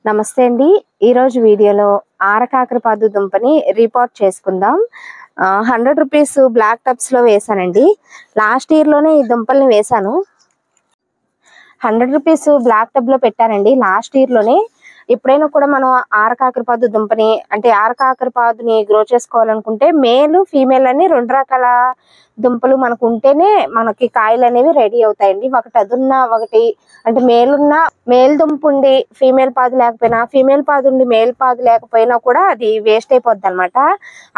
నమస్తే అండి. ఈరోజు వీడియోలో ఆరకాకరపాదు దుంపని రిపోర్ట్ చేసుకుందాం. 100 రూపీస్ బ్లాక్ టబ్స్ లో వేసానండి. లాస్ట్ ఇయర్ లోనే ఈ దుంపల్ని వేసాను. 100 రూపీస్ బ్లాక్ టబ్ లో పెట్టానండి లాస్ట్ ఇయర్ లోనే. ఎప్పుడైనా కూడా మనం ఆరకాకరపాదు దుంపని అంటే ఆరకాకరపాదుని గ్రో చేసుకోవాలనుకుంటే మేల్ ఫీమేల్ అని 2 రకాల దుంపలు మనకు ఉంటేనే మనకి కాయలు అనేవి రెడీ అవుతాయండి. ఒకటి అదున్న ఒకటి అంటే మేల్ దుంప ఉండి ఫీమేల్ పాదు లేకపోయినా, ఫీమేల్ పాదు ఉండి మేల్ పాదు లేకపోయినా కూడా అది వేస్ట్ అయిపోద్ది అనమాట.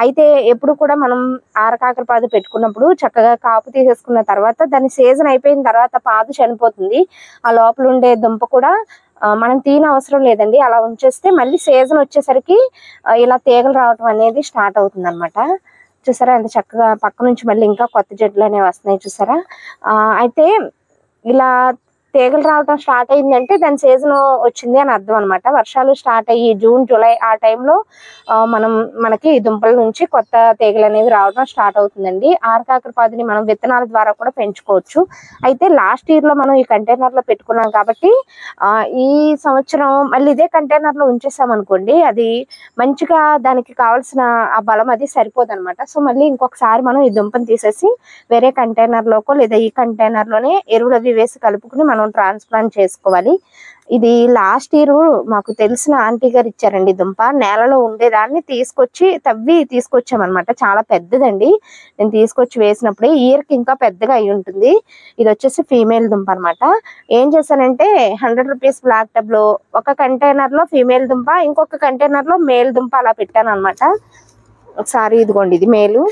అయితే ఎప్పుడు కూడా మనం ఆరకాకరపాదు పెట్టుకున్నప్పుడు చక్కగా కాపు తీసేసుకున్న తర్వాత దాని సీజన్ అయిపోయిన తర్వాత పాదు చనిపోతుంది. ఆ లోపల ఉండే దుంప కూడా మనం తీన అవసరం లేదండి. అలా ఉంచేస్తే మళ్ళీ సీజన్ వచ్చేసరికి ఇలా తీగలు రావటం అనేది స్టార్ట్ అవుతుంది అనమాట. చూసారా ఎంత చక్కగా పక్క నుంచి మళ్ళీ ఇంకా కొత్త జడ్లు అనేవి వస్తున్నాయి చూసారా. అయితే ఇలా తీగలు రావటం స్టార్ట్ అయిందంటే దాని సీజన్ వచ్చింది అని అర్థం అనమాట. వర్షాలు స్టార్ట్ అయ్యి జూన్ జూలై ఆ టైంలో మనకి దుంపల నుంచి కొత్త తీగలు అనేవి రావడం స్టార్ట్ అవుతుందండి. ఆరకాకరపాదుని మనం విత్తనాల ద్వారా కూడా పెంచుకోవచ్చు. అయితే లాస్ట్ ఇయర్ లో మనం ఈ కంటైనర్ లో పెట్టుకున్నాం కాబట్టి ఈ సంవత్సరం మళ్ళీ ఇదే కంటైనర్ లో ఉంచేసాం అనుకోండి, అది మంచిగా దానికి కావాల్సిన ఆ బలం అది సరిపోదు అనమాట. సో మళ్ళీ ఇంకొకసారి మనం ఈ దుంపని తీసేసి వేరే కంటైనర్ లోకో లేదా ఈ కంటైనర్ లోనే ఎరువులు అవి వేసి కలుపుకుని మనం ట్రాన్స్ప్లాంట్ చేసుకోవాలి. ఇది లాస్ట్ ఇయర్ మాకు తెలిసిన ఆంటీ గారు ఇచ్చారండి దుంప. నేలలో ఉండేదాన్ని తవ్వి తీసుకొచ్చామన్నమాట. చాలా పెద్దదండి. నేను తీసుకొచ్చి వేసినప్పుడే ఇయర్ కి ఇంకా పెద్దగా అయి ఉంటుంది. ఇది వచ్చేసి ఫీమేల్ దుంప అనమాట. ఏం చేశానంటే 100 రూపీస్ బ్లాక్ టబ్ లో ఒక కంటైనర్ లో ఫీమేల్ దుంప, ఇంకొక కంటైనర్ లో మేల్ దుంప అలా పెట్టాను అనమాట. ఒకసారి ఇదిగోండి ఇది మేలు,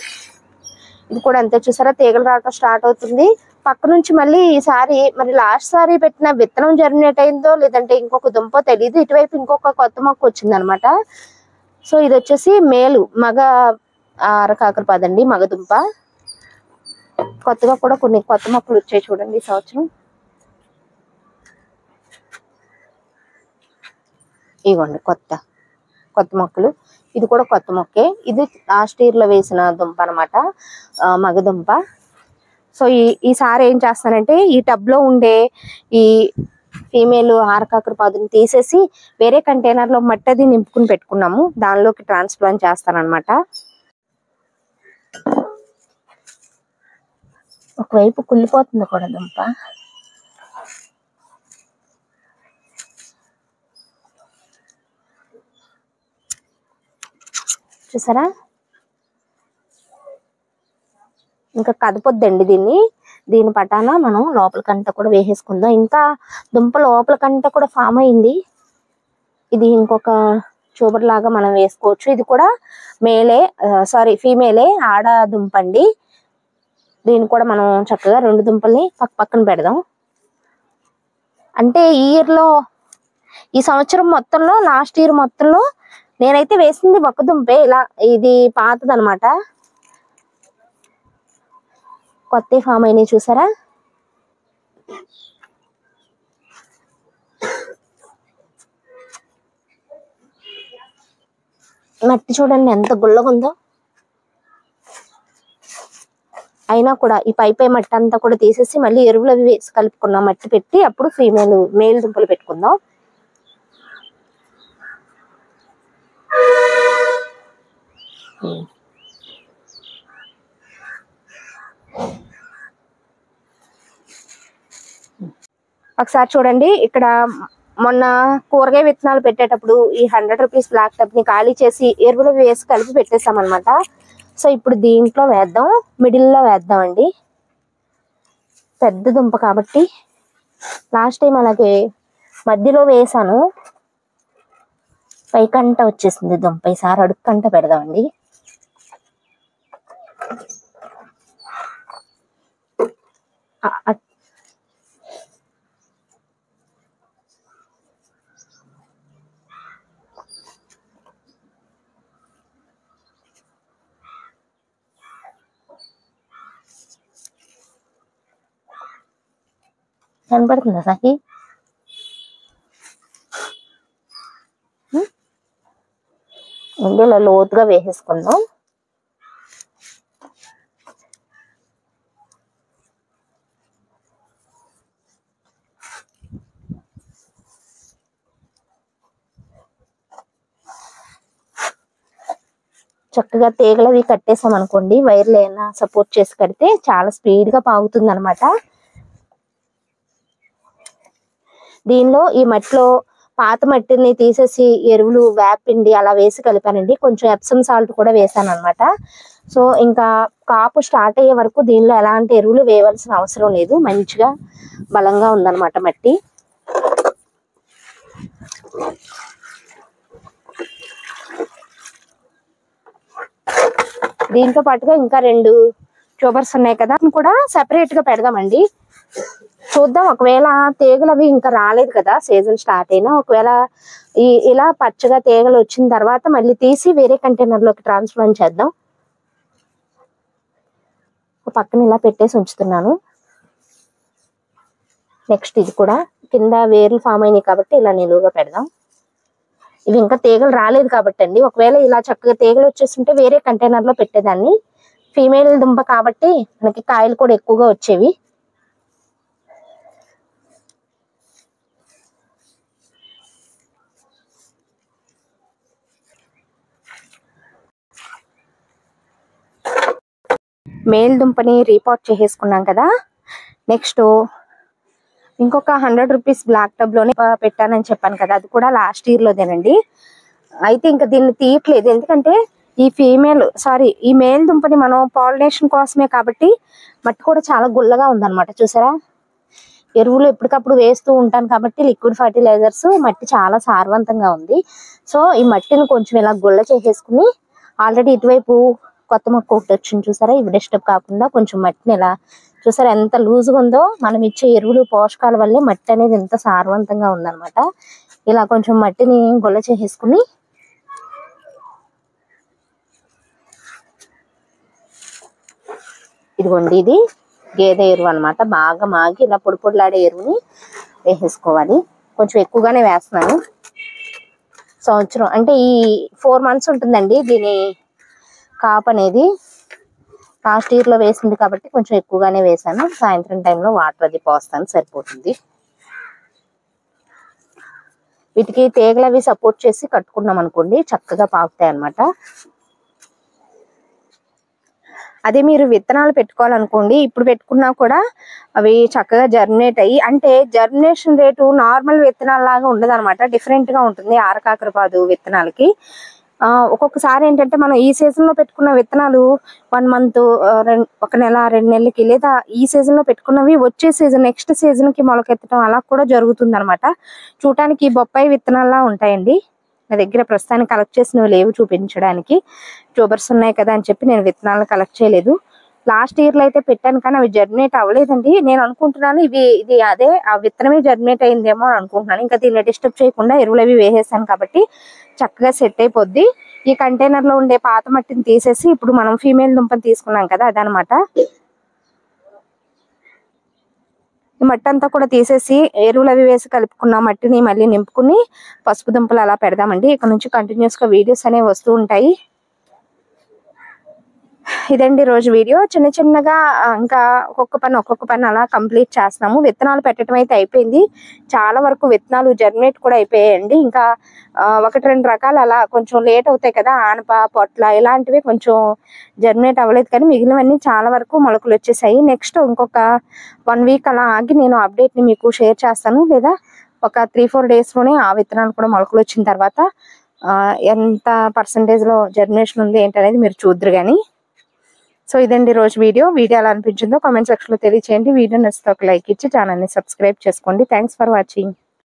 ఇది కూడా అంతే చూసారా తీగలు రావటం స్టార్ట్ అవుతుంది. పక్క నుంచి మళ్ళీ ఈసారి మరి లాస్ట్ సారి పెట్టిన విత్తనం జర్మినేట్ అయిందో లేదంటే ఇంకొక దుంప తెలియదు, ఇటువైపు ఇంకొక కొత్త మొక్క వచ్చింది అనమాట. సో ఇది వచ్చేసి మేలు మగ ఆరకాకరపాదు అండి, మగ దుంప. కొత్తగా కూడా కొన్ని కొత్త మొక్కలు వచ్చాయి చూడండి ఈ సంవత్సరం. ఇవ్వండి కొత్త మొక్కలు. ఇది కూడా కొత్త మొక్కే. ఇది లాస్ట్ ఇయర్ లో వేసిన దుంప అనమాట, మగ దుంప. సో ఈసారి ఏం చేస్తానంటే ఈ టబ్ లో ఉండే ఈ ఫీమేల్ ఆరకాకరపాదుని తీసేసి వేరే కంటైనర్ లో మట్టి అది నింపుకుని పెట్టుకున్నాము, దానిలోకి ట్రాన్స్ప్లాంట్ చేస్తానన్నమాట. ఒకవైపు కుళ్ళిపోతుంది కూడా దుంప. చూసారా ఇంకా కదపొద్దండి దీని పటాన మనం లోపలికంతా కూడా వేసేసుకుందాం. ఇంకా దుంప లోపలికంతా కూడా ఫామ్ అయింది. ఇది ఇంకొక ట్యూబర్ లాగా మనం వేసుకోవచ్చు. ఇది కూడా ఫీమేలే, ఆడ దుంప అండి. దీన్ని కూడా మనం చక్కగా 2 దుంపల్ని పక్కన పెడదాం. అంటే ఈ సంవత్సరం మొత్తంలో లాస్ట్ ఇయర్ మొత్తంలో నేనైతే వేసింది ఒక దుంపే. ఇలా ఇది పాతదనమాట, కొత్త ఫామ్ అయినాయి చూసారా. మట్టి చూడండి ఎంత గుల్లగా ఉందో. అయినా కూడా ఈ పై మట్టి అంతా కూడా తీసేసి మళ్ళీ ఎరువులు అవి వేసి కలుపుకున్నాం మట్టి పెట్టి, అప్పుడు మేల్ దుంపలు పెట్టుకుందాం. ఒకసారి చూడండి, ఇక్కడ మొన్న కూరగాయ విత్తనాలు పెట్టేటప్పుడు ఈ 100 రూపీస్ బ్లాక్ టబ్ ని ఖాళీ చేసి ఎరువులు వేసి కలిపి పెట్టేసాం అనమాట. సో ఇప్పుడు దీంట్లో వేద్దాం, మిడిల్ లో వేద్దాం అండి. పెద్ద దుంప కాబట్టి లాస్ట్ టైం అలాగే మధ్యలో వేసాను, పైకంట వచ్చేసింది దుంప. ఈసారి అడుక్కంట పెడదామండి. కనపడుతుందా సాకి? ఇందులో లోతుగా వేసేసుకుందాం. చక్కగా తీగలవి కట్టేసాం అనుకోండి, వైర్లు ఏమైనా సపోర్ట్ చేసి కడితే చాలా స్పీడ్ గా పాగుతుంది అనమాట. దీనిలో ఈ మట్టిలో పాత మట్టిని తీసేసి ఎరువులు వేపిండి అలా వేసి కలిపానండి. కొంచెం ఎప్సమ్ సాల్ట్ కూడా వేసాను అనమాట. సో ఇంకా కాపు స్టార్ట్ అయ్యే వరకు దీనిలో ఎలాంటి ఎరువులు వేయవలసిన అవసరం లేదు. మంచిగా బలంగా ఉందన్నమాట మట్టి. దీంతో పాటుగా ఇంకా 2 ట్యూబర్స్ ఉన్నాయి కదా, కూడా సెపరేట్ గా పెడదామండి. చూద్దాం, ఒకవేళ తీగలు అవి ఇంకా రాలేదు కదా, సీజన్ స్టార్ట్ అయినా, ఒకవేళ ఇలా పచ్చగా తీగలు వచ్చిన తర్వాత మళ్ళీ తీసి వేరే కంటైనర్ లోకి ట్రాన్స్ఫర్ చేద్దాం. పక్కన ఇలా పెట్టేసి ఉంచుతున్నాను. నెక్స్ట్ ఇది కూడా కింద వేర్లు ఫామ్ అయినాయి కాబట్టి ఇలా నిలువుగా పెడదాం. ఇవి ఇంకా తీగలు రాలేదు కాబట్టి అండి, ఒకవేళ ఇలా చక్కగా తీగలు వచ్చేస్తుంటే వేరే కంటైనర్ లో పెట్టేదాన్ని. ఫీమేల్ దుంప కాబట్టి మనకి కాయలు కూడా ఎక్కువగా వచ్చేవి. మేల్ దుంపని రీపాట్ చేసేసుకున్నాం కదా. నెక్స్ట్ ఇంకొక 100 రూపీస్ బ్లాక్ టబ్ లోనే పెట్టానని చెప్పాను కదా, అది కూడా లాస్ట్ ఇయర్ లోదేనండి. అయితే ఇంకా దీన్ని తీయట్లేదు, ఎందుకంటే ఈ మేల్ దుంపని మనం పాలినేషన్ కోసమే కాబట్టి మట్టి కూడా చాలా గుల్లగా ఉందన్నమాట. చూసారా, ఎరువులు ఎప్పటికప్పుడు వేస్తూ ఉంటాను కాబట్టి లిక్విడ్ ఫర్టిలైజర్స్, మట్టి చాలా సారవంతంగా ఉంది. సో ఈ మట్టిని కొంచెం ఇలా గుల్ల చేసేసుకుని, ఆల్రెడీ ఇటువైపు కొత్త మొక్క ఒకటి వచ్చింది చూసారా, ఇవి డిస్టర్బ్ కాకుండా కొంచెం మట్టిని ఇలా చూసారా ఎంత లూజ్గా ఉందో. మనం ఇచ్చే ఎరువులు పోషకాల వల్లే మట్టి అనేది ఎంత సారవంతంగా ఉందన్నమాట. ఇలా కొంచెం మట్టిని గుల్ల చేసేసుకుని ఇదిగోండి, ఇది గేదె ఎరువు అనమాట. బాగా మాగి ఇలా పొడి పొడిలాడే ఎరువుని వేసేసుకోవాలి. కొంచెం ఎక్కువగానే వేస్తున్నాను. సంవత్సరం అంటే ఈ 4 months ఉంటుందండి దీని కాపు అనేది. లాస్ట్ ఇయర్ లో వేసింది కాబట్టి కొంచెం ఎక్కువగానే వేసాను. సాయంత్రం టైంలో వాటర్ అది పోస్తాను, సరిపోతుంది. వీటికి తీగలు అవి సపోర్ట్ చేసి కట్టుకున్నాం అనుకోండి, చక్కగా పాకుతాయి అన్నమాట. అదే మీరు విత్తనాలు పెట్టుకోవాలనుకోండి, ఇప్పుడు పెట్టుకున్నా కూడా అవి చక్కగా జర్మినేట్ అయ్యి, అంటే జర్మినేషన్ రేటు నార్మల్ విత్తనాల లాగా ఉండదు అనమాట, డిఫరెంట్ గా ఉంటుంది ఆరకాకరపాదు విత్తనాలకి. ఒక్కొక్కసారి ఏంటంటే మనం ఈ సీజన్ లో పెట్టుకున్న విత్తనాలు 1 month, 1 నెల 2 నెలలకి, లేదా ఈ సీజన్ లో పెట్టుకున్నవి వచ్చే సీజన్ నెక్స్ట్ సీజన్ కి మొలకెత్తడం అలా కూడా జరుగుతుంది అనమాట. చూడటానికి బొప్పాయి విత్తనాల్లా ఉంటాయండి. నా దగ్గర ప్రస్తుతానికి కలెక్ట్ చేసినవి లేవు చూపించడానికి. ట్యూబర్స్ ఉన్నాయి కదా అని చెప్పి నేను విత్తనాలను కలెక్ట్ చేయలేదు. లాస్ట్ ఇయర్ లో అయితే పెట్టాను కానీ అవి జర్మినేట్ అవ్వలేదండి. నేను అనుకుంటున్నాను ఇది అదే ఆ విత్తనమే జర్మినేట్ అయిందేమో అని అనుకుంటున్నాను. ఇంకా దీన్ని డిస్టర్బ్ చేయకుండా ఎరువులు అవి వేసేసాను కాబట్టి చక్కగా సెట్ అయిపోద్ది. ఈ కంటైనర్ లో ఉండే పాత మట్టిని తీసేసి ఇప్పుడు మనం ఫీమేల్ దుంపని తీసుకున్నాం కదా, అదనమాట. ఈ మట్టి అంతా కూడా తీసేసి ఎరువులు అవి వేసి కలుపుకున్న మట్టిని మళ్ళీ నింపుకుని పసుపు దుంపలు అలా పెడదామండి. ఇక్కడ నుంచి కంటిన్యూస్ గా వీడియోస్ అనేవి వస్తూ ఉంటాయి. ఇదండి రోజు వీడియో. చిన్న చిన్నగా ఇంకా ఒక్కొక్క పని అలా కంప్లీట్ చేస్తున్నాము. విత్తనాలు పెట్టడం అయితే అయిపోయింది. చాలా వరకు విత్తనాలు జర్మినేట్ కూడా అయిపోయాయండి. ఇంకా 1-2 రకాలు అలా కొంచెం లేట్ అవుతాయి కదా, ఆనప, పొట్ల ఇలాంటివి కొంచెం జర్మినేట్ అవ్వలేదు, కానీ మిగిలినవన్నీ చాలా వరకు మొలకలు వచ్చేసాయి. నెక్స్ట్ ఇంకొక 1 week అలా ఆగి నేను అప్డేట్ ని మీకు షేర్ చేస్తాను, లేదా ఒక 3-4 days లోనే ఆ విత్తనాలు కూడా మొలకలు వచ్చిన తర్వాత ఎంత పర్సంటేజ్ లో జర్మినేషన్ ఉంది ఏంటనేది మీరు చూద్దరు కానీ. సో ఇదండి రోజు వీడియో ఎలా అనిపించిందో కామెంట్ సెక్షన్ లో తెలియచేయండి. వీడియో నచ్చితే ఒక లైక్ ఇచ్చి ఛానల్ ని సబ్స్క్రైబ్ చేసుకోండి. Thanks for watching.